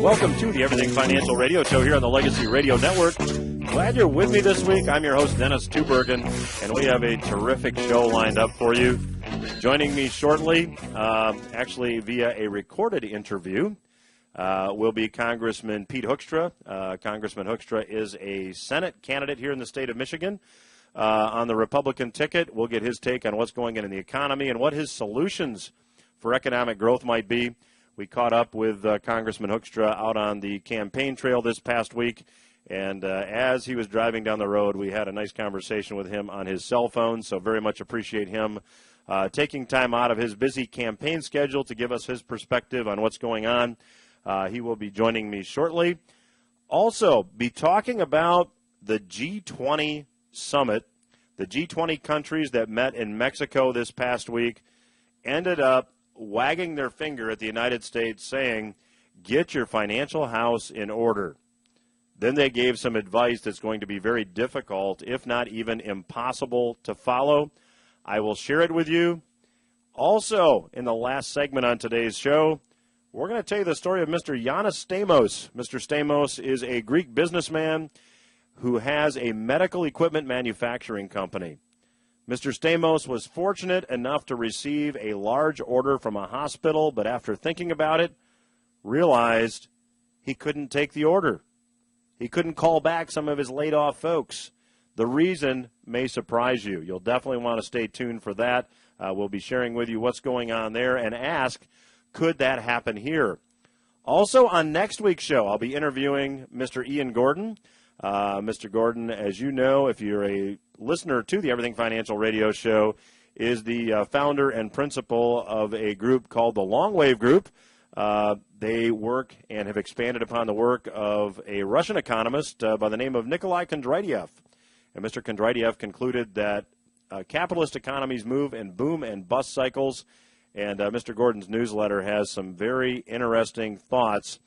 Welcome to the Everything Financial Radio Show here on the Legacy Radio Network. Glad you're with me this week. I'm your host, Dennis Tubbergen, and we have a terrific show lined up for you. Joining me shortly, actually via a recorded interview, will be Congressman Pete Hoekstra. Congressman Hoekstra is a Senate candidate here in the state of Michigan on the Republican ticket. We'll get his take on what's going on in the economy and what his solutions for economic growth might be. We caught up with Congressman Hoekstra out on the campaign trail this past week, and as he was driving down the road, we had a nice conversation with him on his cell phone, so very much appreciate him taking time out of his busy campaign schedule to give us his perspective on what's going on. He will be joining me shortly. Also, be talking about the G20 summit. The G20 countries that met in Mexico this past week ended up wagging their finger at the United States saying, get your financial house in order. Then they gave some advice that's going to be very difficult, if not even impossible to follow. I will share it with you. Also, in the last segment on today's show, we're going to tell you the story of Mr. Yanis Stamos. Mr. Stamos is a Greek businessman who has a medical equipment manufacturing company. Mr. Stamos was fortunate enough to receive a large order from a hospital, but after thinking about it, realized he couldn't take the order. He couldn't call back some of his laid-off folks. The reason may surprise you. You'll definitely want to stay tuned for that. We'll be sharing with you what's going on there and ask, could that happen here? Also, on next week's show, I'll be interviewing Mr. Ian Gordon. Mr. Gordon, as you know, if you're a listener to the Everything Financial Radio Show, is the founder and principal of a group called the Long Wave Group. They work and have expanded upon the work of a Russian economist by the name of Nikolai Kondratiev. And Mr. Kondratiev concluded that capitalist economies move in boom and bust cycles. And Mr. Gordon's newsletter has some very interesting thoughts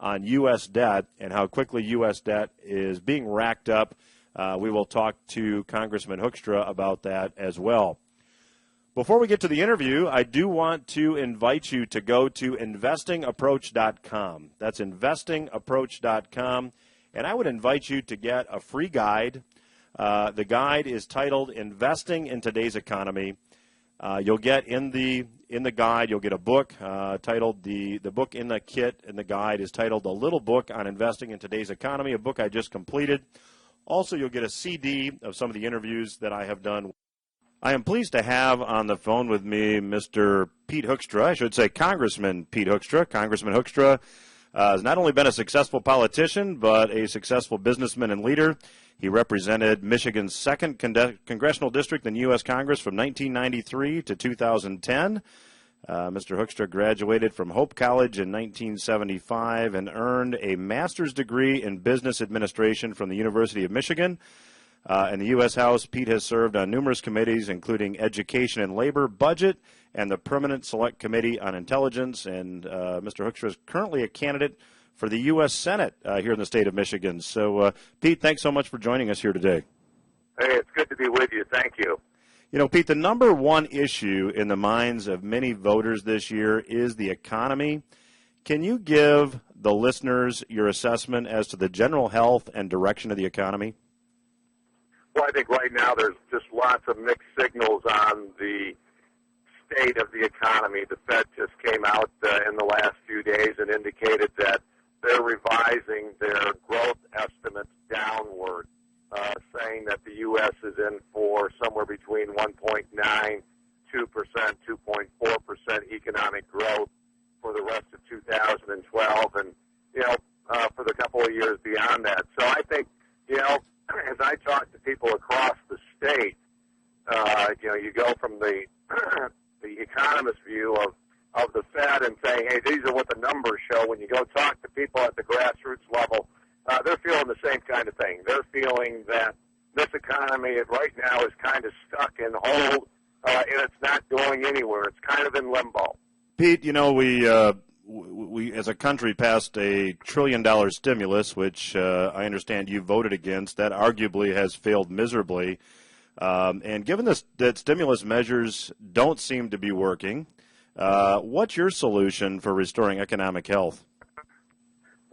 on U.S. debt and how quickly U.S. debt is being racked up. We will talk to Congressman Hoekstra about that as well. Before we get to the interview, I do want to invite you to go to investingapproach.com. That's investingapproach.com. And I would invite you to get a free guide. The guide is titled Investing in Today's Economy. You'll get in the guide, you'll get a book titled, the book in the kit in the guide is titled A Little Book on Investing in Today's Economy, a book I just completed. Also, you'll get a CD of some of the interviews that I have done. I am pleased to have on the phone with me Mr. Pete Hoekstra, I should say Congressman Pete Hoekstra. Congressman Hoekstra has not only been a successful politician, but a successful businessman and leader. He represented Michigan's 2nd Congressional District in U.S. Congress from 1993 to 2010. Mr. Hoekstra graduated from Hope College in 1975 and earned a master's degree in business administration from the University of Michigan. In the U.S. House, Pete has served on numerous committees, including Education and Labor, Budget, and the Permanent Select Committee on Intelligence. And Mr. Hoekstra is currently a candidate for the U.S. Senate here in the state of Michigan. So, Pete, thanks so much for joining us here today. Hey, it's good to be with you. Thank you. You know, Pete, the number one issue in the minds of many voters this year is the economy. Can you give the listeners your assessment as to the general health and direction of the economy? Well, I think right now there's just lots of mixed signals on the state of the economy. The Fed just came out in the last few days and indicated that they're revising their growth estimates downward, saying that the U.S. is in for somewhere between 1.9%, 2%, 2.4% economic growth for the rest of 2012 and, for the couple of years beyond that. So I think, as I talk to people across the state, you go from the economist view of the Fed and saying, hey, these are what the numbers show. When you go talk to people at the grassroots level, they're feeling the same kind of thing. They're feeling that this economy right now is kind of stuck in hold, and it's not going anywhere. It's kind of in limbo. Pete, we as a country passed a $1 trillion stimulus, which I understand you voted against. That arguably has failed miserably. And given that stimulus measures don't seem to be working, what's your solution for restoring economic health?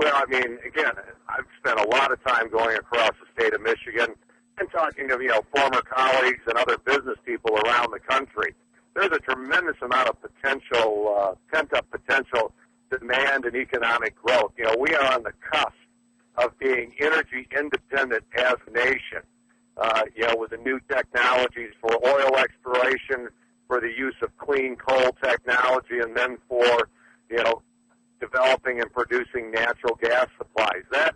Well, I mean, again, I've spent a lot of time going across the state of Michigan and talking to, former colleagues and other business people around the country. There's a tremendous amount of potential, pent-up potential demand and economic growth. We are on the cusp of being energy independent as a nation, with the new technologies for oil exploration, for the use of clean coal technology, and then for, developing and producing natural gas supplies. That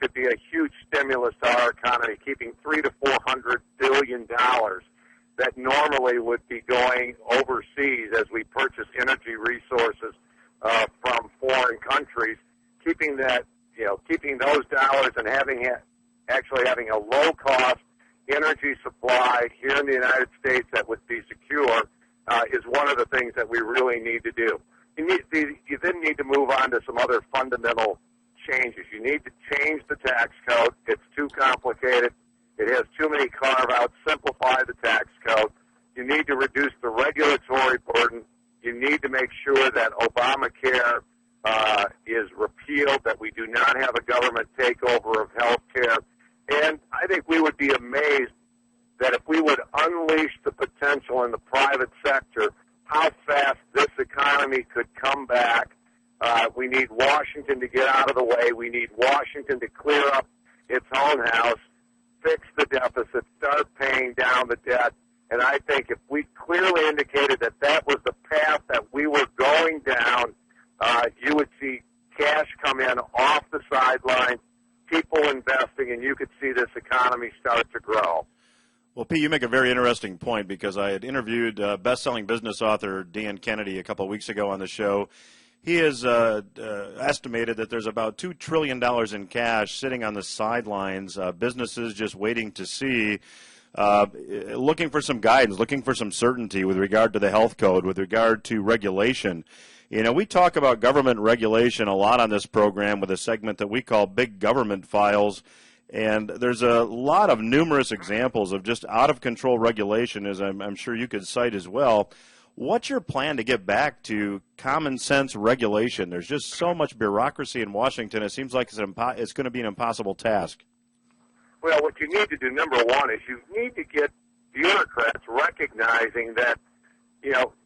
could be a huge stimulus to our economy, keeping $300 to $400 billion that normally would be going overseas as we purchase energy resources from foreign countries, keeping those dollars and having a low-cost energy supply here in the United States that would be secure is one of the things that we really need to do. You then need to move on to some other fundamental changes. You need to change the tax code. It's too complicated. It has too many carve-outs. Simplify the tax code. You need to reduce the regulatory burden. You need to make sure that Obamacare is repealed, that we do not have a government takeover of health care. And I think we would be amazed that if we would unleash the potential in the private sector, how fast this economy could come back. We need Washington to get out of the way. We need Washington to clear up its own house, fix the deficit, start paying down the debt. And I think if we clearly indicated that that was the path that we were going down, you would see cash come in off the sidelines, people investing, and you could see this economy start to grow. Well, Pete, you make a very interesting point, because I had interviewed best-selling business author Dan Kennedy a couple of weeks ago on the show. He has estimated that there's about $2 trillion in cash sitting on the sidelines, businesses just waiting to see, looking for some guidance, looking for some certainty with regard to the health code, with regard to regulation. We talk about government regulation a lot on this program with a segment that we call Big Government Files. And there's a lot of numerous examples of just out-of-control regulation, as I'm sure you could cite as well. What's your plan to get back to common-sense regulation? There's just so much bureaucracy in Washington, it seems like it's going to be an impossible task. Well, what you need to do, number one, is you need to get bureaucrats recognizing that,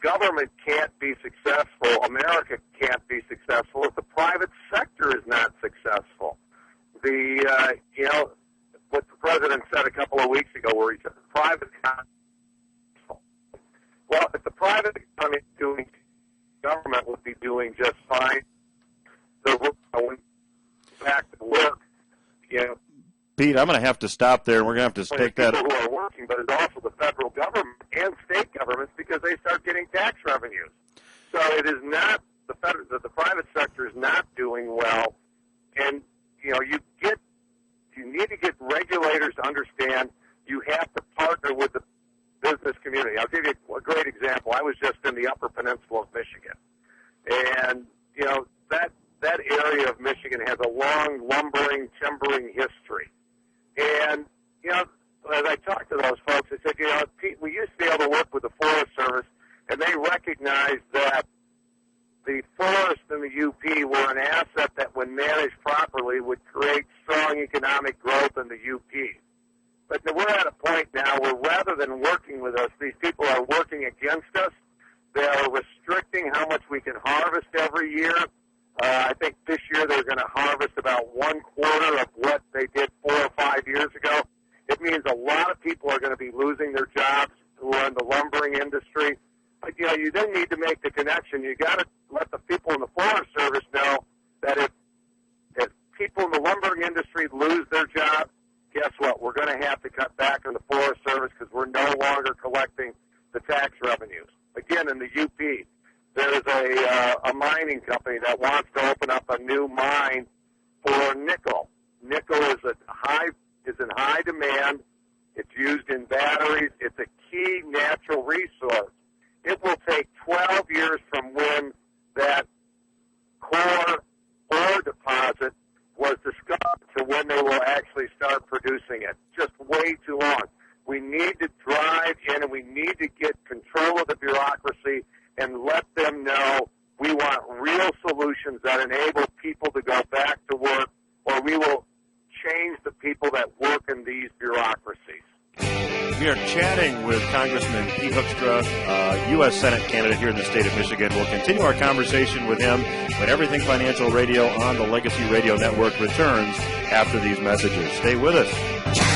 government can't be successful, America can't be successful if the private sector is not successful. What the president said a couple of weeks ago, where he said the private economy. Well, if the private economy is doing, government would be doing just fine. So going back to work, Pete, I'm going to have to stop there, and we're going to have to take that. People who are working, but it's also the federal government and state governments, because they start getting tax revenues. So it is not the private sector is not doing well, and you need to get regulators to understand you have to partner with the business community. I'll give you a great example. I was just in the Upper Peninsula of Michigan, and that area of Michigan has a long lumbering, timbering history. And as I talked to those folks, I said, Pete, we used to be able to work with the Forest Service, and they recognized that the forest and the UP were an asset that, when managed properly, would create strong economic growth in the UP. But we're at a point now where, rather than working with us, these people are working against us. They are restricting how much we can harvest every year. I think this year they're going to harvest about 1/4 of what they did 4 or 5 years ago. It means a lot of people are going to be losing their jobs who are in the lumbering industry. But, you then need to make the connection. You got to let the people in the Forest Service know that if people in the lumbering industry lose their jobs, guess what? We're going to have to cut back on the Forest Service, because we're no longer collecting the tax revenues. Again, in the UP, there's a mining company that wants to open up a new mine for nickel. Nickel is in high demand. It's used in batteries. It's a key natural resource. It will take 12 years from when that core ore deposit was discovered to when they will actually start producing it. Just way too long. We need to drive in, and we need to get control of the bureaucracy and let them know we want real solutions solutions that enable people to go back to work, or we will change the people that work in these bureaucracies. We are chatting with Congressman Pete Hoekstra, U.S. Senate candidate here in the state of Michigan. We'll continue our conversation with him when Everything Financial Radio on the Legacy Radio Network returns after these messages. Stay with us.